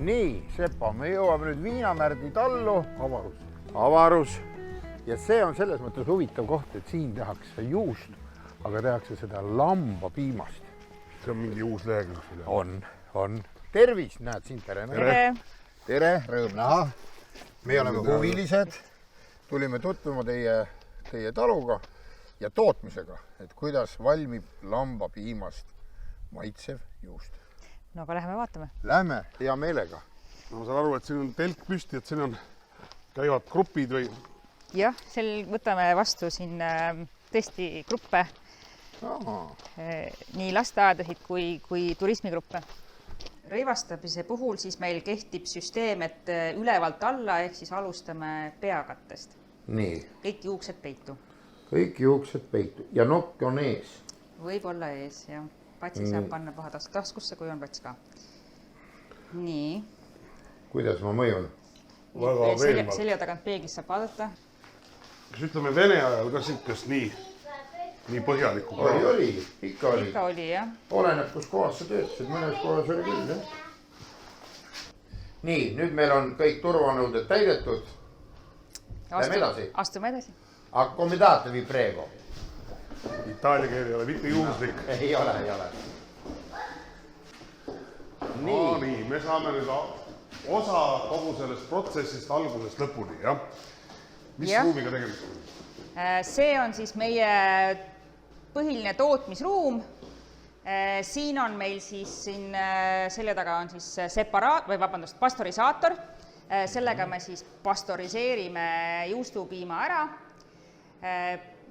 Nii, Sepa, me jõuame nüüd Viinamärdi tallu. Avarus. Avarus. Ja see on selles mõttes huvitav koht, et siin tehakse juust, aga tehakse seda lambapiimast. See on mingi uus lehekülg. On. Tervis, näed siin, tere. Tere, rõõm näha. Me oleme huvilised. Tulime tutvuma teie taluga ja tootmisega, et kuidas valmib lambapiimast maitsev juust. No aga läheme vaatame. Lähme hea meelega. No, ma saan aru, et siin on telk püsti, et siin on käivad grupid või? Jah, võtame vastu siin tõesti gruppe, nii lasteaedasid kui turismigruppe. Rõivastamise puhul siis meil kehtib süsteem, et ülevalt alla ehk siis alustame peakattest. Nii. Kõik juuksed peitu. Kõik juuksed peitu ja nokk on ees. Võib-olla ees, jah. Patsi saab panna paha taskusse, kui on pats ka. Nii. Kuidas ma mõjun? Väga veenvalt. Selja tagant peeglis saab vaadata. Kas ütleme Vene ajal ka sinkest nii põhjalikku? Oli, ikka oli. Ikka oli, jah. Oleneb, kus kohas sa töötasid, mõnes kohas oli küll, jah. Nii, nüüd meil on kõik turvanõuded täidetud. Lähme edasi. Astume edasi. Accomodaatevi prego. Itaalia keel ei ole mitte juhuslik. Ei ole. Nii, me saame nüüd osa kogu sellest protsessist algusest lõpuni, jah? Mis ruumiga tegemist on? See on siis meie põhiline tootmisruum. Siin on meil siis selja taga on siis pastorisaator. Sellega me siis pastoriseerime juustupiima ära.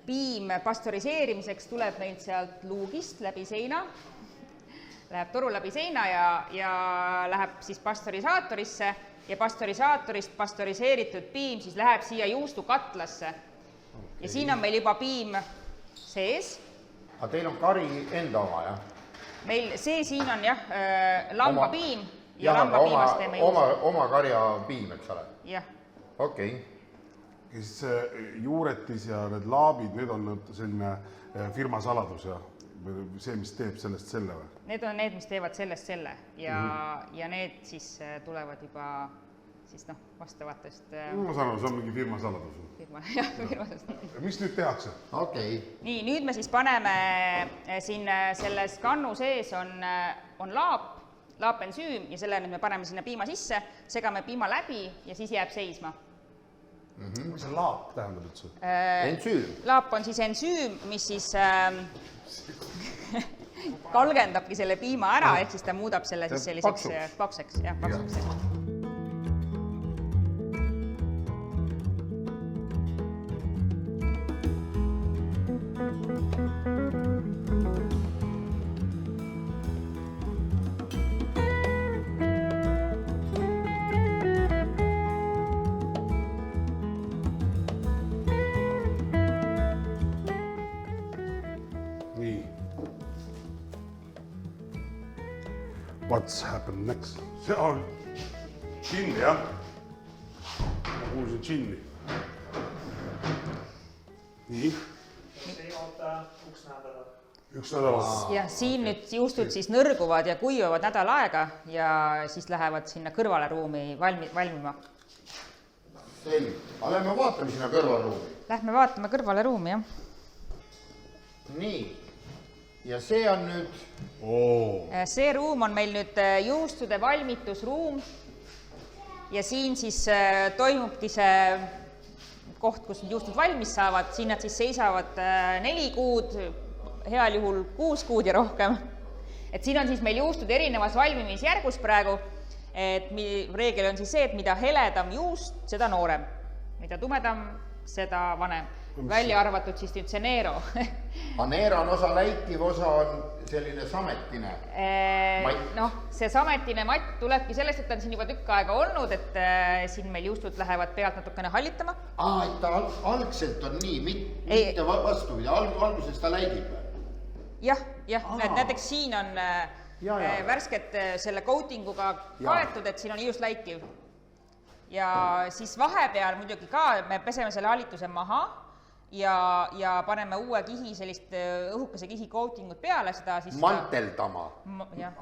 Piim pastoriseerimiseks tuleb meil sealt luugist läbi seina. Läheb toru läbi seina ja läheb siis pastorisaatorisse ja pastorisaatorist pastoriseeritud piim siis läheb siia juustukatlasse. Ja siin on meil juba piim sees. Aga teil on kari enda oma, jah? Meil siin on jah lambapiim ja lambapiimast teeme juustu. Oma karja piim, eks ole? Jah. Okei. Ja siis see juuretis ja need laabid, need on selline firma saladus ja see, mis teeb sellest selle või? Need on need, mis teevad sellest selle ja need siis tulevad juba siis vastavatest... Ma saan aru, see on mingi firma saladus. Mis nüüd tehakse? Okei. Nii, nüüd me siis paneme siin selles kannu sees on laapensüüm ja selle nüüd me paneme sinna piima sisse, segame piima läbi ja siis jääb seisma. Mis see laap tähendab üldse? Ensüüm. Laap on siis ensüüm, mis siis kalgendabki selle piima ära, ehk siis ta muudab selle siis selliseks pakseks. What's happened next? See on džinni, jah? Ma kuulsin džinni. Nii. Üks nädal. Ja siin nüüd juustud siis nõrguvad ja kuivavad nädal aega ja siis lähevad sinna kõrvale ruumi valmima. Selge. Aga lähme vaatame sinna kõrvaruumi. Lähme vaatame kõrvale ruumi, jah. Nii. Ja see on nüüd... See ruum on meil nüüd juustude valmitusruum ja siin siis toimubki see koht, kus juustud valmis saavad. Siin nad siis seisavad 4 kuud, heal juhul 6 kuud ja rohkem. Et siin on siis meil juustud erinevas valmimisjärgus praegu. Et reegel on siis see, et mida heledam juust, seda noorem. Mida tumedam, seda vanem. Välja arvatud siis nüüd see Nero. Nero on osa läikiv, osa on selline sametine matt. See sametine matt tulebki sellest, et ta on siin juba tükk aega olnud, et siin meil juustud lähevad pealt natukene hallitama. Et ta algselt on nii, mitte vastupidi, alguses ta läigib. Jah, näiteks siin on värsked selle coatinguga kaetud, et siin on just läikiv. Ja siis vahepeal muidugi ka me peseme selle halituse maha ja paneme uue kihi, sellist õhukese kihi coatingut peale seda siis... Manteldama.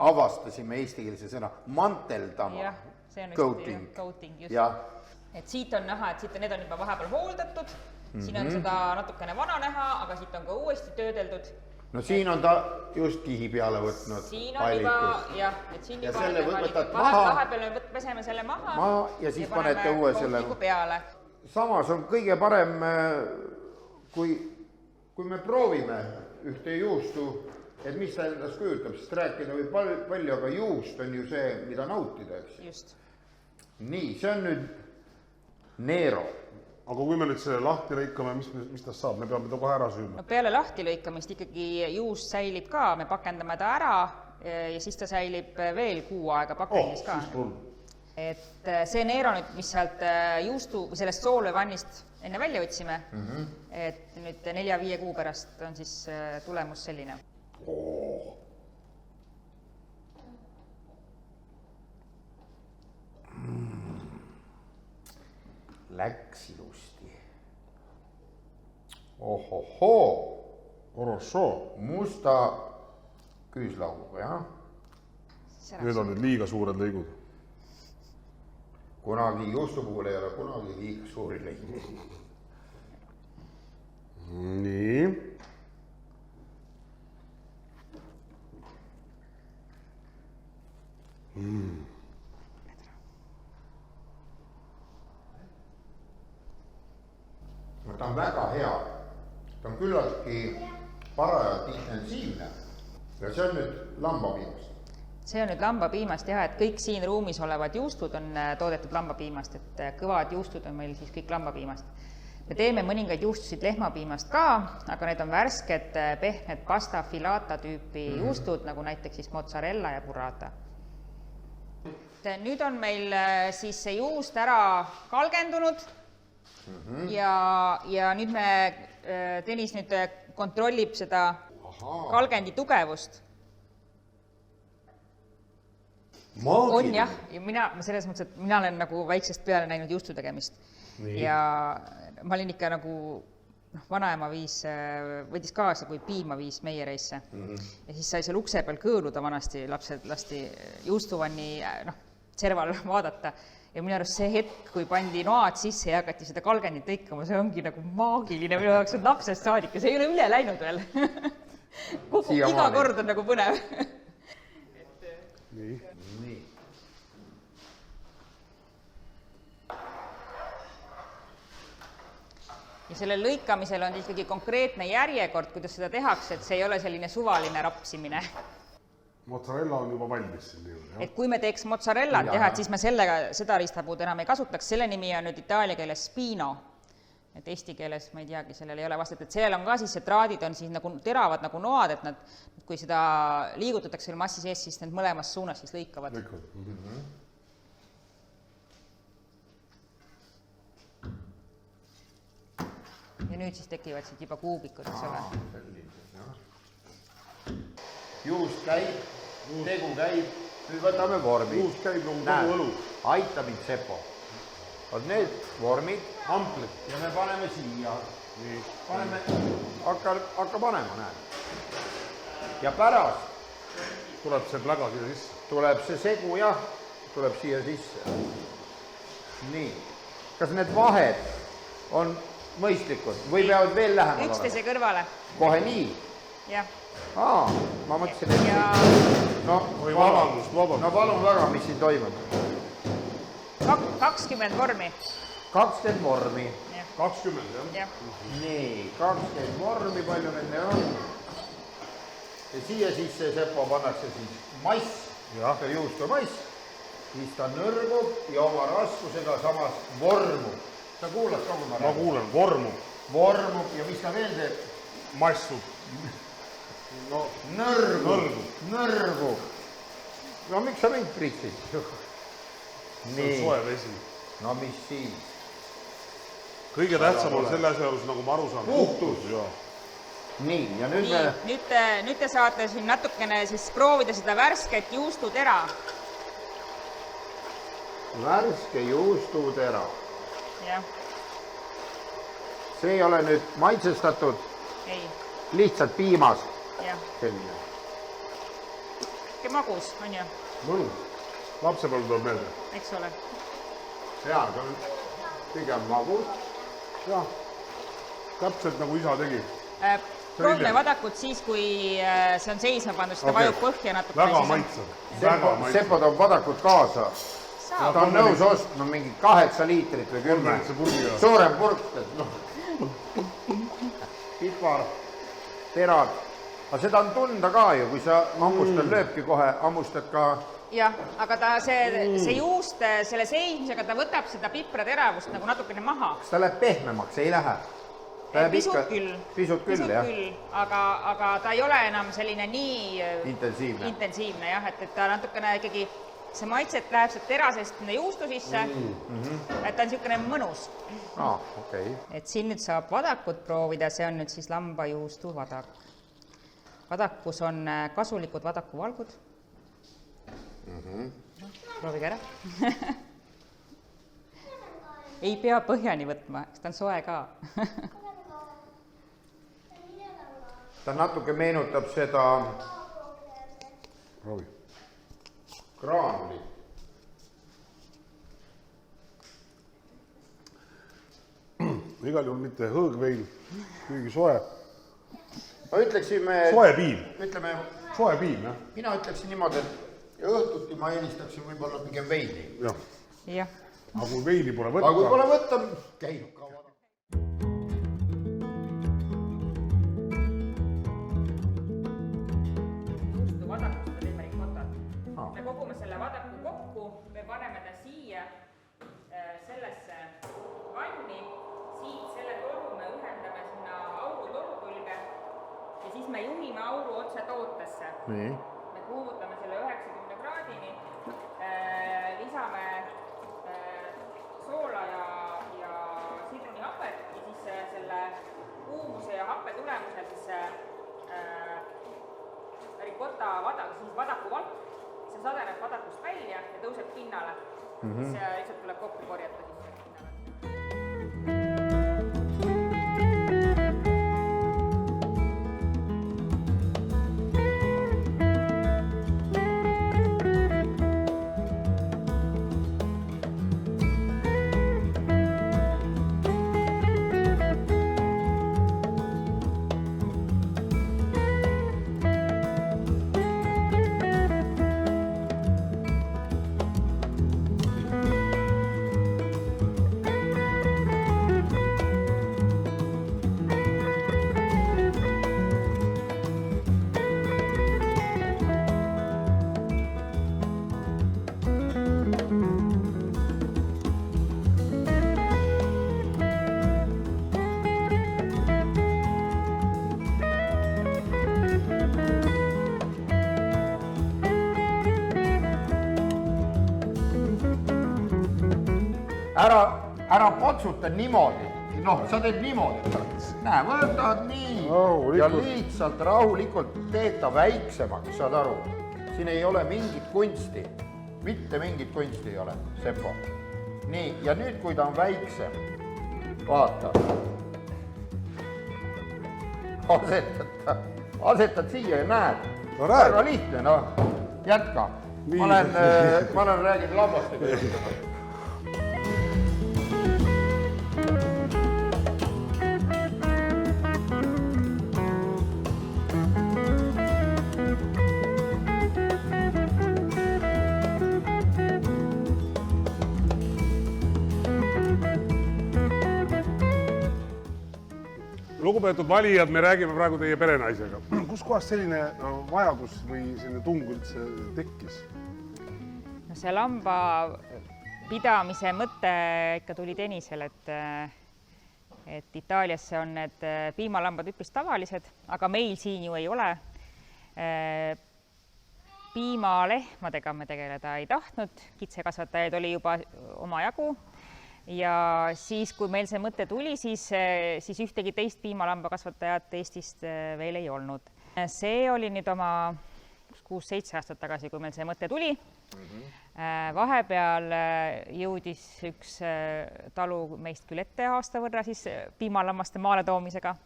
Avastasime eestikeelse sõna. Manteldama. see on Coating. coating just. jah, Et siit on näha, et siit need on juba vahepeal hooldatud, siin on seda natukene vana näha, aga siit on ka uuesti töödeldud. no siin on ta just kihi peale võtnud Siin on juba, jah, et siin Ja juba selle on võtad maha. Vahepeal me peseme selle maha ja siis panete uue selle. peale. Samas on kõige parem, kui me proovime ühte juustu, et mis ta endast kujutab, sest rääkida võib palju, aga juust on ju see, mida nautida, eks. Just. Nii, see on nüüd Nero. aga kui me nüüd selle lahti lõikame, mis tast saab, me peame ta kohe ära süüma? No peale lahti lõikamist ikkagi juust säilib ka, me pakendame ta ära ja siis ta säilib veel kuu aega pakendis ka. Et see Nero nüüd, mis sealt juustu või sellest soolvannist enne välja võtsime, et nüüd 4-5 kuu pärast on siis tulemus selline. Läks ilusti. Ohohoo. Orošoo. Musta küüslauguga, jah. Need on nüüd liiga suured lõigud. Kunagi juustu puhul ei ole kunagi liiga suuri lõigud. Nii. No ta on väga hea. Ta on küllaltki parajalt intensiivne. Ja see on nüüd lambapiimast. See on nüüd lambapiimast jah, et kõik siin ruumis olevad juustud on toodetud lambapiimast, et kõvad juustud on meil siis kõik lambapiimast. Me teeme mõningaid juustusid lehmapiimast ka, aga need on värsked, pehmed pasta filata tüüpi juustud, nagu näiteks siis mozzarella ja burrata. Nüüd on meil siis see juust ära kalgendunud ja nüüd Tõnis nüüd kontrollib seda kalgendi tugevust. On jah, ja mina selles mõttes, et mina olen nagu väiksest peale näinud juustu tegemist. Ja ma olin ikka nagu vanaema võttis kaasa, kui piima viis meiereisse. Ja siis sai seal ukse peal kõõluda vanasti, lapsed lasti juustuvanni serval vaadata. Ja minu arust see hetk, kui pandi noad sisse ja hakati seda kalgendit tõikama, see ongi nagu maagiline, minu jaoks on lapsest saadik ja see ei ole üle läinud veel. Iga kord on nagu põnev. Nii. Ja sellel lõikamisel on ikkagi konkreetne järjekord, kuidas seda tehakse, et see ei ole selline suvaline rapsimine. Mozzarella on juba valmis siin. Et kui me teeks mozzarellat teha, et siis me seda riistapuud enam ei kasutaks, selle nimi on nüüd itaalia keeles spino. Et eesti keeles, ma ei teagi, sellel ei ole vastet, et sellel on ka siis, et traadid on siis nagu teravad nagu noad, et nad, kui seda liigutatakse selle massi sees, siis need mõlemas suunas siis lõikavad. Ja nüüd siis tekivad siit juba kuubikud, eks ole. Juust käib, tegu käib, nüüd võtame vormi. Juust käib nagu kogu õlu. Aita mind, Sepo. On need vormid. Amplid. Ja me paneme siia. Hakka panema, näed. Ja pärast tuleb see pläga siia sisse. Tuleb see segu, jah, tuleb siia sisse. Nii. Kas need vahed on mõistlikud või peavad veel lähemal olema? Üksteise kõrvale. Kohe nii? Jah. Ma mõtlesin, et... Oi, vabandust. No palun väga, mis siin toimub? 20 vormi. 20 vormi. 20, jah? Nii, 20 vormi, palju nende on. Ja siia sisse Sepo pannakse siis mass, see juustu mass, siis ta nõrgub ja oma raskusega samas vormub. Sa kuulad ka, kui ma räägin? Ma kuulen, vormub. Vormub ja mis ta veel teeb? Massub. No, nõrgub. No miks sa mind pritsid? See on soe vesi. No mis siis? Kõige tähtsam on selle asja juures, nagu ma aru saan. Puhtus. Nii, ja nüüd me... Nüüd te saate siin natukene siis proovida seda värsket juustutera. Värske juustutera. Jah. See ei ole nüüd maitsestatud? Ei. Lihtsalt piimast? Jah. Selline. Magus, on ju? Mõnus. lapsepõlv tuleb meelde. eks ole. Jaa, see on pigem magus. Jah, täpselt nagu isa tegi. Proovime vadakut siis, kui see on seisma pandud, seda vajub põhja natuke. Väga maitsev. Sepo toob vadakut kaasa. Ta on nõus ostma mingi 8 liitrit või 10. Suurem purk. Pipar, terad. Aga seda on tunda ka ju, kui sa hammustad, lööbki kohe, hammustad ka. Jah, aga see juust selle seismisega, ta võtab seda piprateravust nagu natukene maha. Kas ta läheb pehmemaks, ei lähe? Pisut küll. Pisut küll, jah. Aga ta ei ole enam selline nii intensiivne, jah, et ta natukene ikkagi, see maitset läheb sealt terasest juustu sisse, et ta on niisugune mõnus. Okei. Et siin nüüd saab vadakut proovida, see on nüüd siis lambajuustu vadak. Vadakus on kasulikud vadakuvalgud. Proovige ära. Ei pea põhjani võtma, sest ta on soe ka. Ta natuke meenutab seda graanuli. Igal juhul mitte hõõgveil, kuigi soe. No ütleksime... Soe piim. Ütleme... Soe piim, jah. Mina ütleksin niimoodi, et õhtuti ma eelistaksin võib-olla pigem veini. Jah. Aga kui veini pole võtta... Aga kui pole võtta, käib ka vadak. Juustu vadakust on võimalik kotat. Me kogume selle vadaku kokku, me paneme ta siia sellesse vanni, siit selle toru me ühendame sinna auru toru külge ja siis me juhime auru otse tootesse. Nii. Me kuumutame selle 90 kraadini, lisame soola ja sidrunihapet ja siis selle kuumuse ja happe tulemusel siis rikotta vadakuvalk, see sadeneb vadakust välja ja tõuseb pinnale. See lihtsalt tuleb kokku korjata siis pinnale. Ära patsuta niimoodi. Sa teed niimoodi. Näe, võtad nii ja lihtsalt rahulikult teed ta väiksemaks, saad aru. Siin ei ole mingit kunsti. Mitte mingit kunsti ei ole, Sepo. Nii, ja nüüd, kui ta on väiksem, vaata. Asetad siia ja näed. Väga lihtne, jätka. Ma olen rääginud lambastega. Lugupeetud valijad, me räägime praegu teie perenaisega. Kus kohas selline vajadus või selline tung üldse tekkis? See lamba pidamise mõte ikka tuli Tõnisel, et Itaaliasse on need piimalambad üpris tavalised, aga meil siin ju ei ole. Piimalehmadega me tegeleda ei tahtnud, kitsekasvatajaid oli juba omajagu. Ja siis, kui meil see mõte tuli, siis ühtegi teist piimalambakasvatajat Eestist veel ei olnud. See oli nüüd oma 6-7 aastat tagasi, kui meil see mõte tuli. Vahepeal jõudis üks talu meist küll ette aasta võrra siis piimalammaste maale toomisega.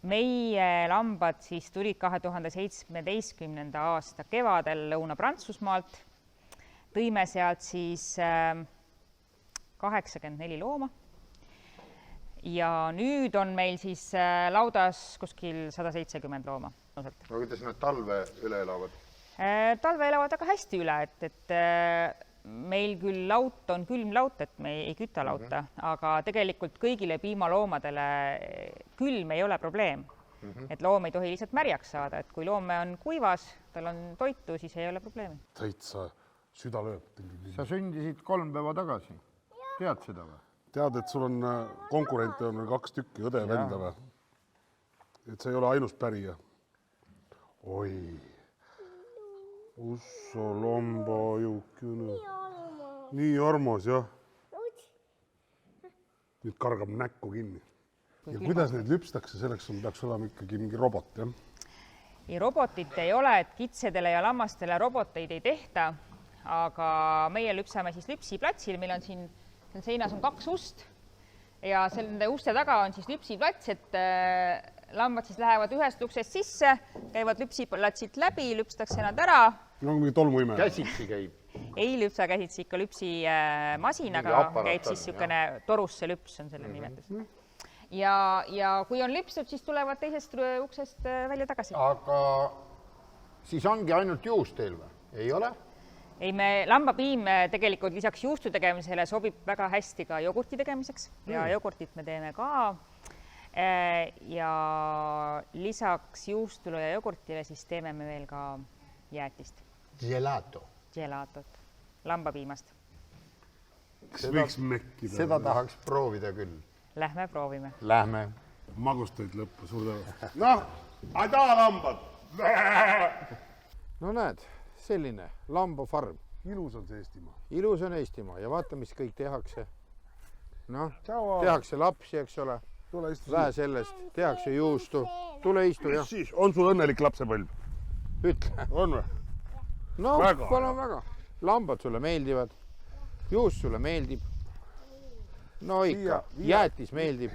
Meie lambad siis tulid 2017. aasta kevadel Lõuna-Prantsusmaalt tõime sealt siis 84 looma. Ja nüüd on meil siis laudas kuskil 170 looma. No kuidas nad talve üle elavad? Talve elavad väga hästi üle, et meil küll laut on külm laut, et me ei küta lauta, aga tegelikult kõigile piimaloomadele külm ei ole probleem. Et loom ei tohi lihtsalt märjaks saada, et kui loome on kuivas, tal on toitu, siis ei ole probleemi. Täitsa süda lööb. Sa sündisid 3 päeva tagasi. Tead seda või? Tead, et sul on konkurente on 2 tükki, õde ja venda või? Et see ei ole ainus pärija. Oi, Usso lomba jõukene. Nii armas, jah. Nüüd kargab näkku kinni. Ja kuidas neid lüpstakse, selleks peaks olema ikkagi mingi robot, jah? Ei, robotit ei ole, et kitsedele ja lammastele roboteid ei tehta, aga meie lüpsame siis lüpsiplatsil, meil on siin seinas on 2 ust ja selle uste taga on siis lüpsiplats, et lambad siis lähevad ühest uksest sisse, käivad lüpsiplatsilt läbi, lüpstakse nad ära. No mingi tolmuime. Käsitsi käib. Ei lüpsa käsitsi, ikka lüpsimasinaga käib siis niisugune torusse lüps on selle nimetus. Ja kui on lüpstud, siis tulevad teisest uksest välja tagasi. Aga siis ongi ainult juust teil või? Ei ole? Ei, lambapiim tegelikult lisaks juustu tegemisele sobib väga hästi ka jogurti tegemiseks ja jogurtit me teeme ka. Ja lisaks juustule ja jogurtile siis teeme me veel ka jäätist. Gelato. Gelatot, lambapiimast. Kas võiks mekkida? Seda tahaks proovida küll. Lähme proovime. Lähme. Magustaid lõppu, suur tänu. Noh, aitäh lambad! No näed, selline lambafarm. Ilus on see Eestimaa. Ilus on Eestimaa ja vaata, mis kõik tehakse. Noh, tehakse lapsi, eks ole. Vähe sellest, tehakse juustu. Tule istu, jah. Siis on sul õnnelik lapsepõlv? Ütle. On või? No, palun väga. Lambad sulle meeldivad. Juust sulle meeldib. No ikka, jäätis meeldib.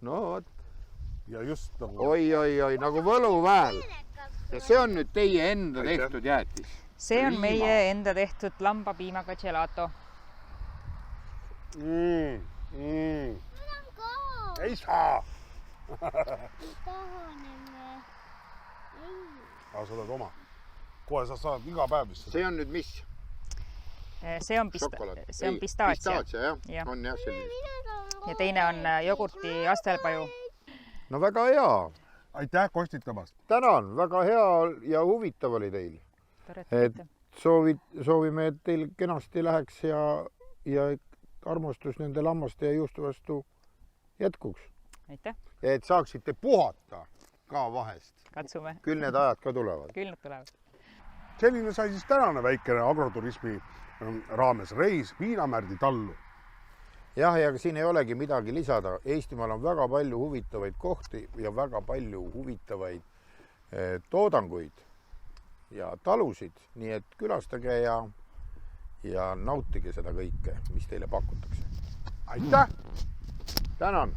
No, võt. Ja just nagu... Oi, nagu võluväel. Ja see on nüüd teie enda tehtud jäätis. See on meie enda tehtud lambapiimaga gelato. Ei saa! Aga sa oled oma. Kohe sa saad iga päev vist. See on nüüd mis? See on pistaatsia. Jah? On jah selline. Ja teine on jogurti astelpaju. No väga hea. Aitäh kostitamast. Tänan, väga hea ja huvitav oli teil. Et soovime, et teil kenasti läheks ja armastus nende lammaste ja juustu vastu jätkuks. Aitäh. Ja et saaksite puhata ka vahest. Katsume. Küll need ajad ka tulevad. Küll need tulevad. Selline sai siis tänane väikene agroturismi raames reis Viinamärdi tallu. Jah, ja siin ei olegi midagi lisada. Eestimaal on väga palju huvitavaid kohti ja väga palju huvitavaid toodanguid ja talusid. Nii et külastage ja nautige seda kõike, mis teile pakutakse. Aitäh! Tänan!